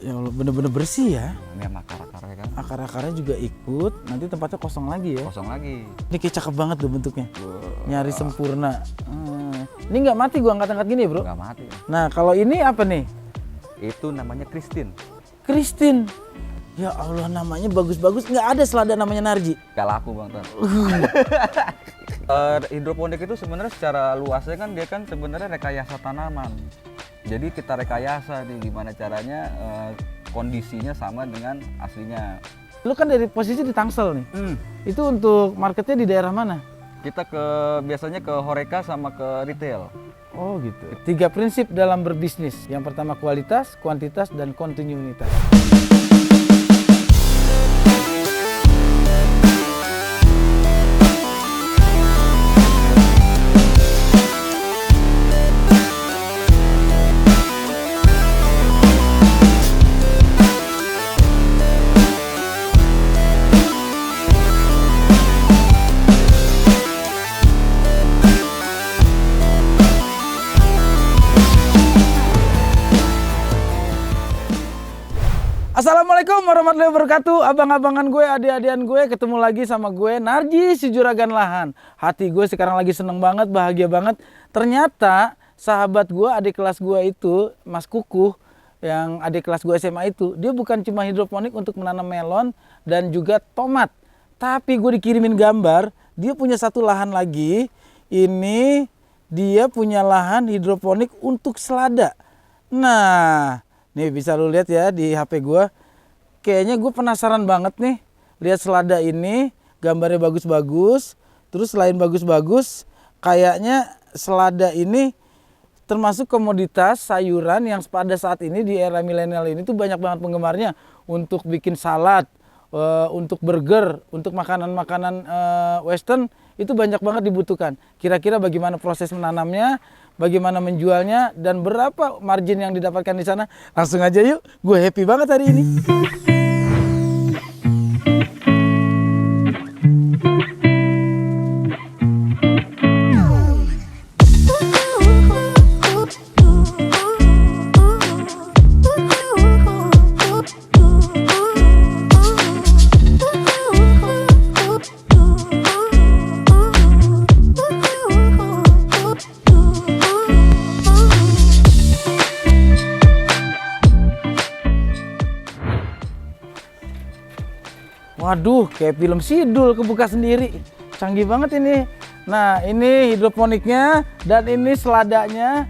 Ya Allah, bener-bener bersih ya. Ini sama akar-akarnya kan. Akar-akarnya juga ikut, nanti tempatnya kosong lagi ya. Kosong lagi. Ini kayak cakep banget tuh bentuknya. Nyari sempurna. Ini nggak mati gua angkat-angkat gini bro. Nggak mati. Nah kalau ini apa nih? Itu namanya Christine. Christine. Ya Allah namanya bagus-bagus. Nggak ada selada namanya Narji. Gak laku bang Ton. Hidroponik itu sebenarnya secara luasnya kan dia kan sebenarnya rekayasa tanaman. Jadi kita rekayasa nih gimana caranya kondisinya sama dengan aslinya. Lu kan dari posisi di Tangsel nih. Itu untuk marketnya di daerah mana? Kita biasanya ke Horeca sama ke retail. Oh gitu. 3 prinsip dalam berbisnis. Yang pertama kualitas, kuantitas, dan kontinuitas. Assalamualaikum warahmatullahi wabarakatuh. Abang-abangan gue, adik-adian gue, ketemu lagi sama gue Narji si Juragan Lahan. Hati gue sekarang lagi seneng banget, bahagia banget. Ternyata sahabat gue, adik kelas gue itu, Mas Kukuh, yang adik kelas gue SMA itu, dia bukan cuma hidroponik untuk menanam melon dan juga tomat. Tapi gue dikirimin gambar, dia punya satu lahan lagi. Ini dia punya lahan hidroponik untuk selada. Nah, nih bisa lu lihat ya di HP gue. Kayaknya gue penasaran banget nih lihat selada ini, gambarnya bagus-bagus. Terus selain bagus-bagus, kayaknya selada ini termasuk komoditas sayuran yang pada saat ini di era milenial ini tuh banyak banget penggemarnya untuk bikin salad, untuk burger, untuk makanan-makanan western itu banyak banget dibutuhkan. Kira-kira bagaimana proses menanamnya, bagaimana menjualnya, dan berapa margin yang didapatkan di sana? Langsung aja yuk, gue happy banget hari ini. Waduh, kayak film Sidul kebuka sendiri. Canggih banget ini. Nah, ini hidroponiknya dan ini seladanya.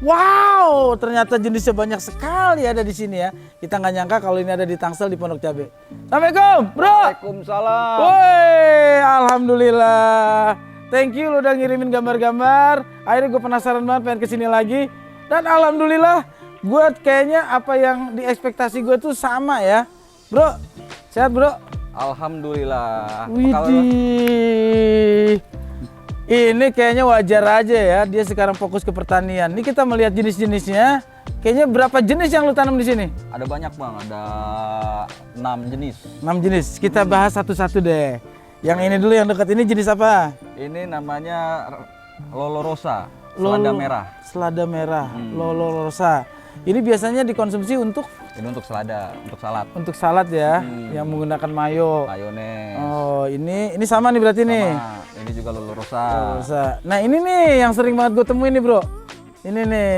Wow, ternyata jenisnya banyak sekali ada di sini ya. Kita nggak nyangka kalau ini ada di Tangsel di Pondok Cabe. Assalamualaikum, bro. Waalaikumsalam. Woi, alhamdulillah. Thank you lo udah ngirimin gambar-gambar. Akhirnya gue penasaran banget pengen kesini lagi. Dan alhamdulillah, gue kayaknya apa yang diekspektasi gue tuh sama ya. Bro, sehat bro? Alhamdulillah. Widih. Ini kayaknya wajar aja ya, dia sekarang fokus ke pertanian. Ini kita melihat jenis-jenisnya. Kayaknya berapa jenis yang lu tanam di sini? Ada banyak bang, ada 6 jenis. 6 jenis. Kita bahas satu-satu deh. Yang ini dulu yang dekat ini jenis apa? Ini namanya Lolo Rosa, selada merah. Selada merah, Lolo Rosa. Ini biasanya dikonsumsi untuk? Ini untuk selada, untuk salad. Untuk salad ya, yang menggunakan mayo. Mayones. Oh, ini sama nih berarti nih. Ini juga Lolo Rosa. Nah ini nih yang sering banget gue temuin nih bro. Ini nih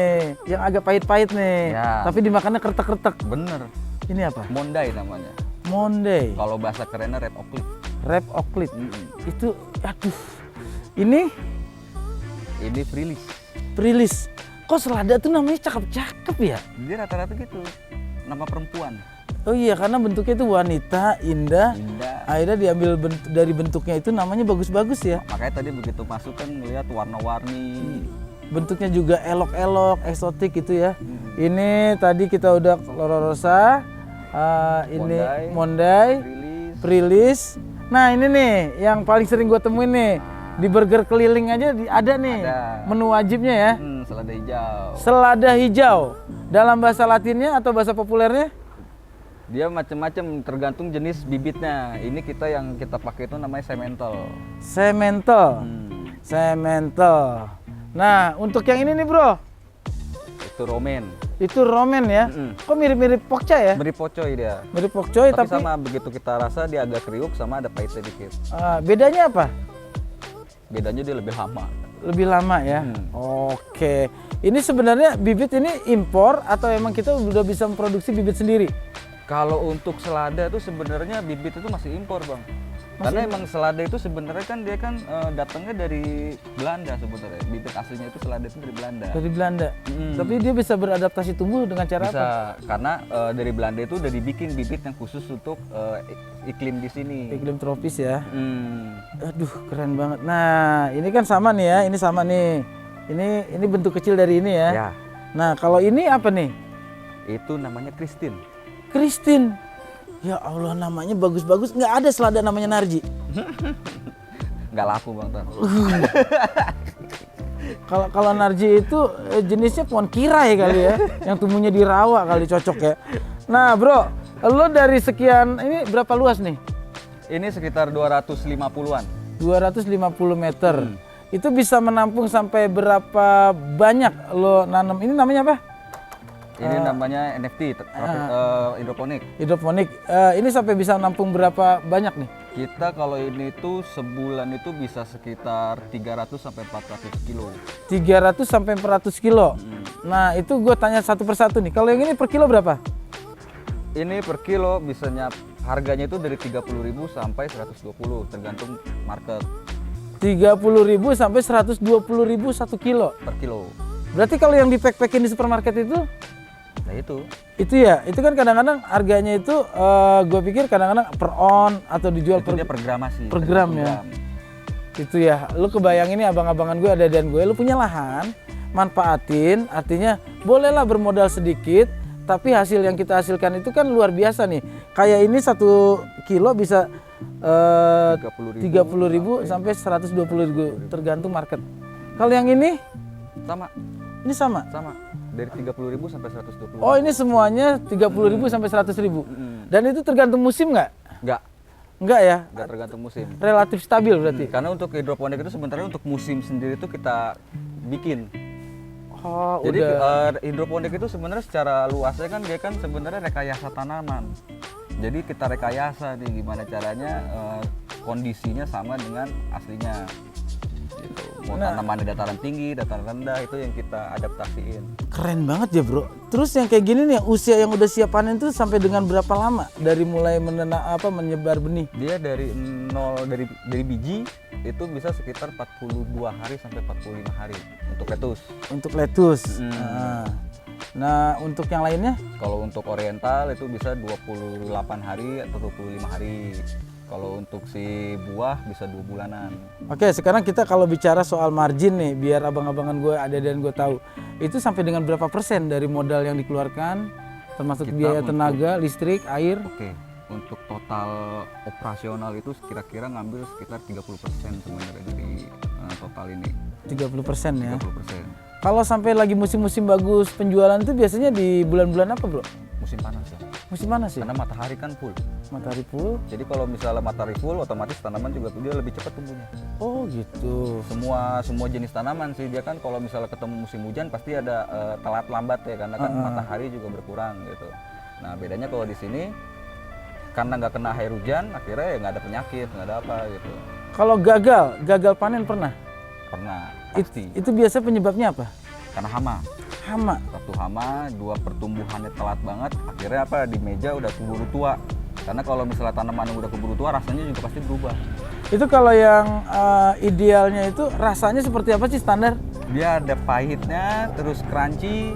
yang agak pahit-pahit nih. Ya. Tapi dimakannya kretek-kretek. Bener. Ini apa? Monday namanya. Monday. Kalau bahasa kerennya red oak leaf. Red oak leaf. Itu, aduh. Ini Prilis. Prilis. Kok selada tuh namanya cakep-cakep ya? Dia rata-rata gitu. Nama perempuan. Oh iya, karena bentuknya itu wanita, indah. Akhirnya diambil dari bentuknya itu namanya bagus-bagus ya. Makanya tadi begitu masuk kan ngeliat warna-warni. Bentuknya juga elok-elok, eksotik gitu ya. Ini tadi kita udah Lolo Rosa. Ini Monday. Prilis. Nah ini nih yang paling sering gue temuin nih. Di burger keliling aja ada nih. Menu wajibnya ya. Selada hijau. Selada hijau. Dalam bahasa Latinnya atau bahasa populernya? Dia macam-macam tergantung jenis bibitnya. Ini yang kita pakai itu namanya semental. Semental. Semental. Nah, untuk yang ini nih, bro. itu romen. Itu romen ya. Mm-mm. Kok mirip-mirip pokca ya? Beri pocoy dia. Mirip pokcoy Tapi tapi sama begitu kita rasa dia agak kriuk sama ada pahitnya dikit. bedanya apa? Bedanya dia lebih lama. Lebih lama ya. Oke. Ini sebenarnya bibit ini impor atau emang kita udah bisa memproduksi bibit sendiri? Kalau untuk selada itu sebenarnya bibit itu masih impor, Bang. Karena emang selada itu sebenarnya kan dia kan datangnya dari Belanda sebenarnya. Bibit aslinya itu selada itu dari Belanda. Dari Belanda. Tapi dia bisa beradaptasi tumbuh dengan cara Bisa, apa? karena dari Belanda itu udah dibikin bibit yang khusus untuk iklim di sini. Iklim tropis ya. Hmm. Aduh, keren banget. Nah, ini kan sama nih ya. Ini sama nih. Ini bentuk kecil dari ini ya. Ya, Nah, kalau ini apa nih? itu namanya Christine. Christine. Ya Allah, namanya bagus-bagus. Nggak ada selada namanya Narji. Nggak laku, Bang Tan. Kalau Narji itu jenisnya pohon kirai kali ya, yang tumbuhnya di rawa kali cocok ya. Nah, Bro, lo dari sekian ini berapa luas nih? Ini sekitar 250-an. 250 meter. Itu bisa menampung sampai berapa banyak lo nanam? Ini namanya apa? Ini namanya NFT, hidroponik. Hidroponik. Ini sampai bisa menampung berapa banyak nih? Kita kalau ini tuh sebulan itu bisa sekitar 300 sampai 400 kilo. 300 sampai 400 kilo. Nah, itu gue tanya satu persatu nih. Kalau yang ini per kilo berapa? Ini per kilo bisanya harganya itu dari 30.000 sampai 120 tergantung market 30.000 sampai 120.000 1 kilo. per kilo. Berarti kalau yang dipack-packin di supermarket itu Nah itu ya, itu kan kadang-kadang harganya itu gue pikir kadang-kadang per on atau dijual dia per gramasi. per gram ya. Itu ya, lu kebayang ini abang-abangan gue ada dan gue, lu punya lahan, manfaatin, artinya bolehlah bermodal sedikit, tapi hasil yang kita hasilkan itu kan luar biasa nih. Kayak ini 1 kilo bisa 30.000 sampai 120.000 tergantung market. Kalau yang ini Sama, sama. dari 30.000 sampai 120. Oh, ini semuanya 30.000 sampai 100.000. Dan itu tergantung musim nggak? Enggak ya? Nggak tergantung musim. Relatif stabil berarti. Karena untuk hidroponik itu sebenarnya untuk musim sendiri itu kita bikin. Oh, Jadi udah. hidroponik itu sebenarnya secara luasnya kan dia kan sebenarnya rekayasa tanaman. Jadi kita rekayasa nih gimana caranya kondisinya sama dengan aslinya. Gitu. Mau tanaman di dataran tinggi, dataran rendah itu yang kita adaptasiin. Keren banget ya, Bro. Terus yang kayak gini nih, usia yang udah siap panen tuh sampai dengan berapa lama dari mulai menyebar benih? Dia dari dari biji itu bisa sekitar 42 hari sampai 45 hari untuk lettuce. Untuk lettuce. Nah, untuk yang lainnya? Kalau untuk oriental itu bisa 28 hari atau 25 hari. Kalau untuk si buah bisa 2 bulanan. Oke, sekarang kita kalau bicara soal margin nih, biar abang-abangan gue ada dan gue tahu, itu sampai dengan berapa persen dari modal yang dikeluarkan, termasuk Kita biaya tenaga, listrik, air? Oke, untuk total operasional itu kira-kira ngambil sekitar 30% sebenarnya dari total ini. 30% ya. 30%. Kalau sampai lagi musim-musim bagus penjualan itu biasanya di bulan-bulan apa, Bro? Musim panas ya. Musim mana sih? Karena matahari kan full. Matahari full. Jadi kalau misalnya matahari full, otomatis tanaman juga dia lebih cepat tumbuhnya. Oh gitu. Semua jenis tanaman sih dia kan kalau misalnya ketemu musim hujan pasti ada telat lambat ya karena kan matahari juga berkurang gitu. Nah bedanya kalau di sini karena nggak kena air hujan akhirnya ya nggak ada penyakit nggak ada apa gitu. Kalau gagal panen pernah? Pernah pasti. Itu biasa penyebabnya apa? Karena hama. Hama. Satu hama, 2 pertumbuhannya telat banget. Akhirnya apa di meja udah keburu tua. Karena kalau misalnya tanaman yang udah keburu tua rasanya juga pasti berubah. Itu kalau yang idealnya itu rasanya seperti apa sih standar? Dia ada pahitnya, terus crunchy,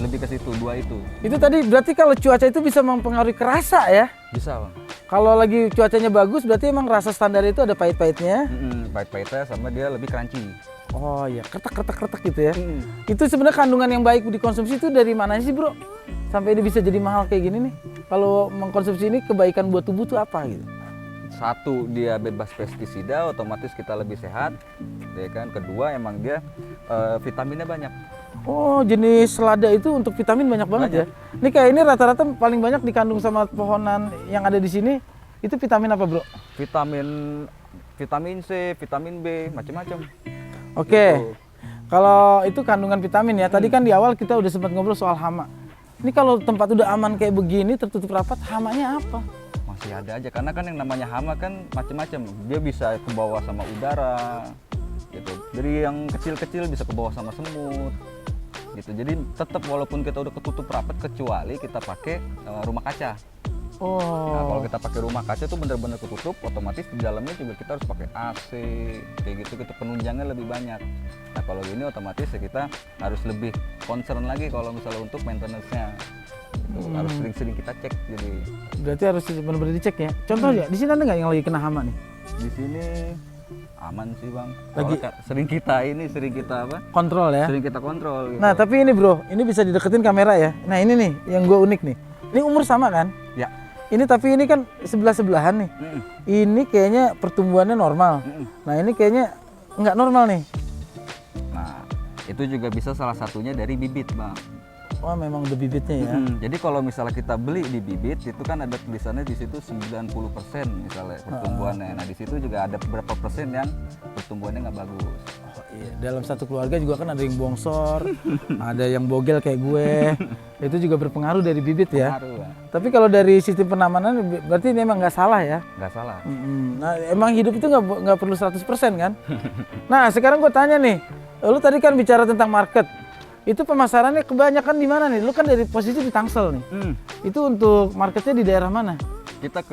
lebih ke situ, 2 itu. Itu tadi berarti kalau cuaca itu bisa mempengaruhi ke rasa ya? Bisa Bang. Kalau lagi cuacanya bagus berarti emang rasa standar itu ada pahit-pahitnya. Pahit-pahitnya sama dia lebih crunchy. Oh iya, kretek gitu ya. Itu sebenarnya kandungan yang baik dikonsumsi itu dari mana sih, Bro? Sampai ini bisa jadi mahal kayak gini nih. Kalau mengkonsumsi ini kebaikan buat tubuh tuh apa gitu? Satu, dia bebas pestisida, otomatis kita lebih sehat. Ya kan? Kedua, emang dia vitaminnya banyak. Oh, jenis selada itu untuk vitamin banyak banget ya. Ini kayak ini rata-rata paling banyak dikandung sama pohonan yang ada di sini. Itu vitamin apa, Bro? Vitamin C, vitamin B, macam-macam. Oke. Kalau itu kandungan vitamin ya. Tadi kan di awal kita udah sempat ngobrol soal hama. Ini kalau tempat udah aman kayak begini, tertutup rapat, hamanya apa? Masih ada aja, karena kan yang namanya hama kan macam-macam. Dia bisa ke bawah sama udara, gitu. Dari yang kecil-kecil bisa ke bawah sama semut, gitu. Jadi tetap walaupun kita udah ketutup rapat, kecuali kita pakai rumah kaca. Nah, kalau kita pakai rumah kaca tuh bener-bener ketutup, otomatis di dalamnya juga kita harus pakai AC, kayak gitu, kita penunjangnya lebih banyak. Nah kalau ini otomatis ya kita harus lebih concern lagi kalau misalnya untuk maintenance-nya. Gitu. Harus sering-sering kita cek. Jadi berarti harus benar-benar dicek ya. Contoh ya, di sini ada nggak yang lagi kena hama nih? di sini aman sih bang. Lagi Sering kita apa? kontrol ya. Sering kita kontrol. Gitu. Nah tapi ini bro, ini bisa dideketin kamera ya. Nah ini nih yang gue unik nih. Ini umur sama kan? Ya. Ini tapi ini kan sebelah-sebelahan nih. Ini kayaknya pertumbuhannya normal. Nah ini kayaknya nggak normal nih. Nah itu juga bisa salah satunya dari bibit bang. Wah memang udah bibitnya ya. Jadi kalau misalnya kita beli di bibit itu kan ada tulisannya di situ 90% misalnya pertumbuhannya. Nah di situ juga ada beberapa persen yang pertumbuhannya nggak bagus. Oh, iya. Dalam satu keluarga juga kan ada yang bongsor, ada yang bogel kayak gue. Itu juga berpengaruh dari bibit ya. Pengaruh, Bang. Tapi kalau dari sistem penamanan berarti ini emang nggak salah ya. Nggak salah. Nah emang hidup itu nggak perlu 100% kan. Nah sekarang gue tanya nih, lu tadi kan bicara tentang market. Itu pemasarannya kebanyakan di mana nih? Lu kan dari posisi di Tangsel nih. Itu untuk marketnya di daerah mana? Kita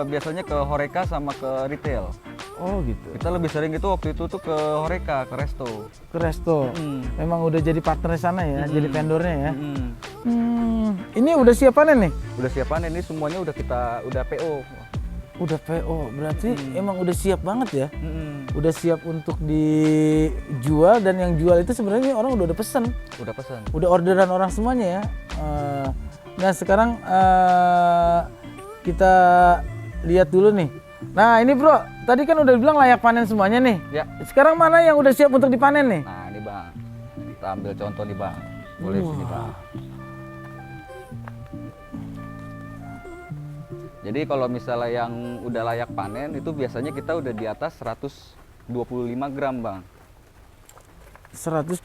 biasanya ke Horeca sama ke retail. Oh gitu. Kita lebih sering itu waktu itu tuh ke Horeca, ke resto. Ke resto. Memang udah jadi partner sana ya, jadi vendornya ya. Ini udah siap panen nih? Udah siap panen, ini semuanya udah PO. Udah PO, berarti emang udah siap banget ya? Udah siap untuk dijual, dan yang jual itu sebenarnya orang udah pesen. Udah pesan. Udah orderan orang semuanya ya. Nah sekarang kita lihat dulu nih. Nah ini bro, tadi kan udah bilang layak panen semuanya nih. Ya. Sekarang mana yang udah siap untuk dipanen nih? Nah ini bang, kita ambil contoh nih bang. Boleh sini bang. Jadi kalau misalnya yang udah layak panen itu biasanya kita udah di atas 125 gram bang. 125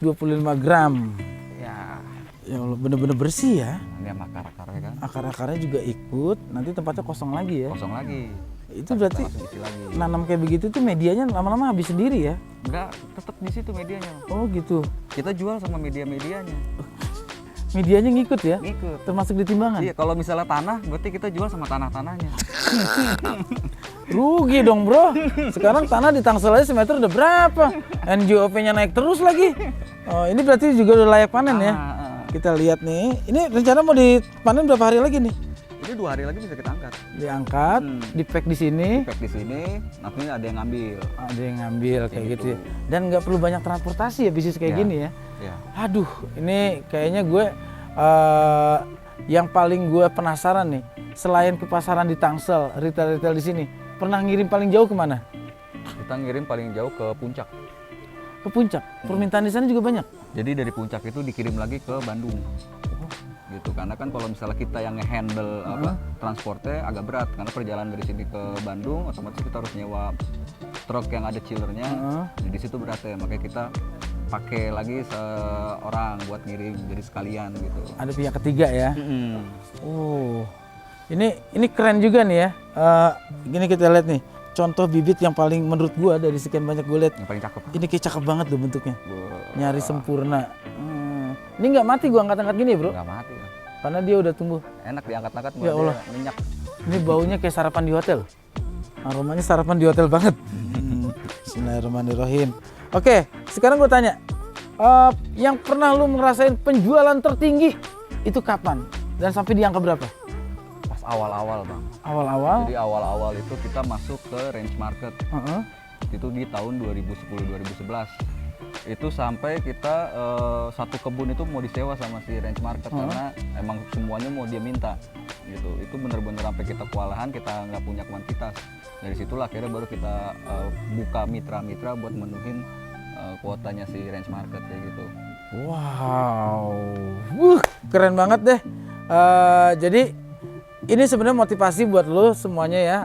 gram. Ya. Ya Allah, bener-bener bersih ya. Ini sama akar-akarnya kan. Akar-akarnya juga ikut, nanti tempatnya kosong lagi ya. Kosong lagi. Itu berarti Langsung isi lagi. nanam kayak begitu tuh medianya lama-lama habis sendiri ya? Enggak, tetap di situ medianya. Oh gitu. Kita jual sama media-medianya. Medianya ngikut ya? Ngikut. Termasuk di timbangan? Iya, kalau misalnya tanah, berarti kita jual sama tanah-tanahnya. Rugi dong bro. Sekarang tanah di Tangsel aja semeter udah berapa? NJOP-nya naik terus lagi. Oh ini berarti juga udah layak panen ya? Kita lihat nih. Ini rencana mau dipanen berapa hari lagi nih? Ini 2 hari lagi bisa kita angkat. Diangkat, di-pack di sini. Pack di sini, nanti ada yang ngambil. Ada yang ngambil kayak gitu ya. gitu. Dan nggak perlu banyak transportasi ya bisnis kayak Ya. gini ya. Ya. Aduh, ini kayaknya gue yang paling gue penasaran nih, selain ke pasaran di Tangsel, retail-retail di sini, pernah ngirim paling jauh kemana? Kita ngirim paling jauh ke Puncak. Ke Puncak. Permintaan di sana juga banyak. Jadi dari Puncak itu dikirim lagi ke Bandung. Gitu, karena kan kalau misalnya kita yang nge-handle transportnya agak berat, karena perjalanan dari sini ke Bandung otomatis kita harus nyewa truk yang ada chillernya. Di situ beratnya, makanya kita pakai lagi seorang buat ngirim jadi sekalian gitu. Ada pihak ketiga ya. Oh, ini keren juga nih ya. Gini kita lihat nih, contoh bibit yang paling menurut gua dari sekian banyak gue lihat. Yang paling cakep. Ini kayak cakep banget tuh bentuknya. Wah. Nyari sempurna. Ini nggak mati gua angkat-angkat gini bro, Nggak mati ya. karena dia udah tumbuh. Enak diangkat-angkat, Ya Allah. minyak. Ini baunya kayak sarapan di hotel. Aromanya sarapan di hotel banget. Bismillahirrahmanirrahim. Oke, sekarang gue tanya, yang pernah lu ngerasain penjualan tertinggi itu kapan? Dan sampai di angka berapa? Pas awal-awal bang. Awal-awal? Jadi awal-awal itu kita masuk ke range market. Heeh. Itu di tahun 2010-2011. Itu sampai kita satu kebun itu mau disewa sama si range market karena emang semuanya mau dia minta gitu. Itu bener-bener sampai kita kewalahan, kita nggak punya kuantitas. Dari situlah akhirnya baru kita buka mitra-mitra buat menuhin kuotanya si range market kayak gitu. Wow, keren banget deh. Jadi ini sebenarnya motivasi buat lo semuanya ya,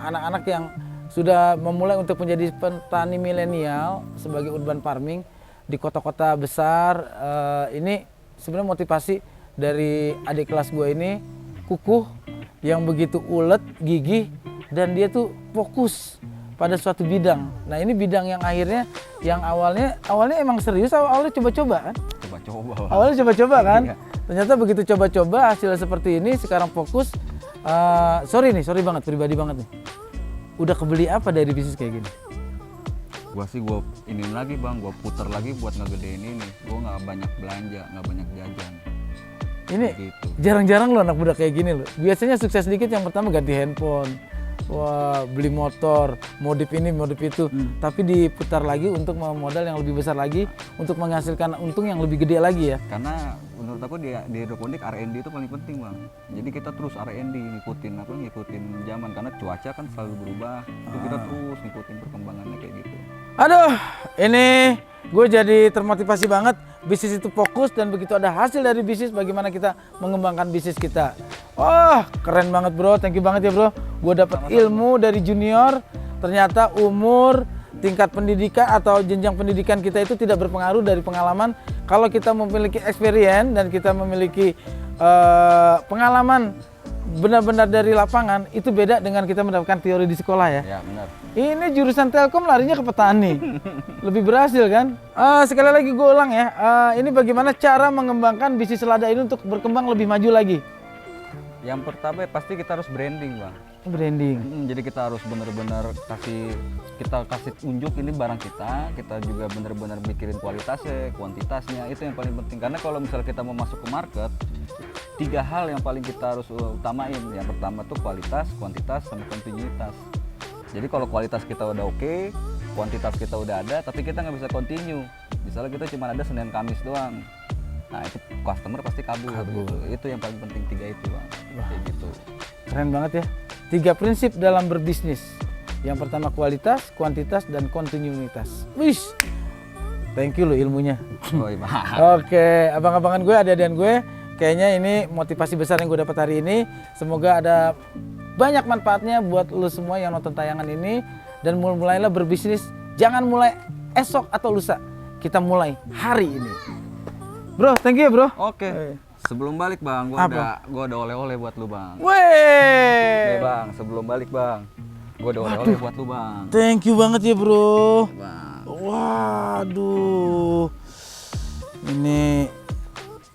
anak-anak yang sudah memulai untuk menjadi petani milenial sebagai urban farming. di kota-kota besar. Ini sebenarnya motivasi dari adik kelas gue ini, kukuh, yang begitu ulet, gigih, dan dia tuh fokus pada suatu bidang. Nah ini bidang yang akhirnya, yang awalnya emang serius, awalnya coba-coba kan? Coba-coba. Awalnya coba-coba kan? Iya. Ternyata begitu coba-coba hasilnya seperti ini, sekarang fokus. Sorry banget, pribadi banget nih. Udah kebeli apa dari bisnis kayak gini? Gua sih ini lagi bang, gua putar lagi buat ngegedein ini. Gua nggak banyak belanja, nggak banyak jajan. Ini Gitu. jarang-jarang loh anak muda kayak gini loh. Biasanya sukses dikit yang pertama ganti handphone. Wah, beli motor, modif ini, modif itu. Tapi diputar lagi untuk modal yang lebih besar lagi, untuk menghasilkan untung yang lebih gede lagi ya. Karena menurut aku di hidroponik R&D itu paling penting bang. Jadi kita terus R&D ngikutin zaman, karena cuaca kan selalu berubah. Itu kita terus ngikutin perkembangannya kayak gitu. Aduh, ini gue jadi termotivasi banget. Bisnis itu fokus, dan begitu ada hasil dari bisnis, bagaimana kita mengembangkan bisnis kita. Wah, keren banget bro, thank you banget ya bro. Gue dapat ilmu dari junior. Ternyata umur, tingkat pendidikan atau jenjang pendidikan kita itu tidak berpengaruh dari pengalaman. Kalau kita memiliki experience dan kita memiliki pengalaman benar-benar dari lapangan, itu beda dengan kita mendapatkan teori di sekolah ya. Ya benar. Ini jurusan Telkom larinya ke petani, lebih berhasil kan? Sekali lagi gue ulang ya, ini bagaimana cara mengembangkan bisnis selada ini untuk berkembang lebih maju lagi? Yang pertama pasti kita harus branding bang. Branding. Jadi kita harus benar-benar kasih unjuk ini barang kita juga benar-benar mikirin kualitasnya, kuantitasnya, itu yang paling penting. Karena kalau misalnya kita mau masuk ke market, 3 hal yang paling kita harus utamain. Yang pertama tuh kualitas, kuantitas, sama kontinuitas. Jadi kalau kualitas kita udah oke, kuantitas kita udah ada, tapi kita nggak bisa continue. Misalnya kita cuma ada Senin Kamis doang. Nah itu customer pasti kabur. Gitu. Itu yang paling penting, 3 itu bang. Kayak gitu. Keren banget ya. 3 prinsip dalam berbisnis. Yang pertama kualitas, kuantitas, dan kontinuitas. Wish, thank you loh ilmunya. Oh, iya. Oke, abang-abangan gue, adik-adikan gue, kayaknya ini motivasi besar yang gue dapat hari ini. Semoga ada banyak manfaatnya buat lo semua yang nonton tayangan ini. Dan mulailah berbisnis, jangan mulai esok atau lusa. Kita mulai hari ini. Bro, thank you ya bro. Oke. Sebelum balik bang, gua ada oleh-oleh buat lu bang. Weh. Oke bang, sebelum balik bang, gua ada oleh-oleh buat lu bang. Thank you banget ya bro. Bang. Waduh. Ini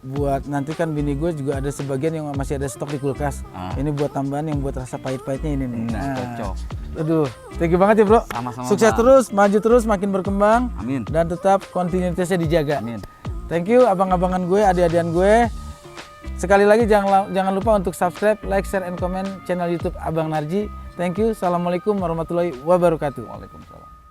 buat nanti kan bini gue juga ada sebagian yang masih ada stok di kulkas. Ini buat tambahan yang buat rasa pahit-pahitnya ini nih. Nah, cocok. Aduh, thank you banget ya bro. Sama-sama, Sukses Bang. terus, maju terus, makin berkembang. Amin. Dan tetap kontinuitasnya dijaga. Amin. Thank you abang-abangan gue, adik-adikan gue. Sekali lagi jangan lupa untuk subscribe, like, share, and comment channel YouTube Abang Narji. Thank you. Assalamualaikum warahmatullahi wabarakatuh. Waalaikumsalam.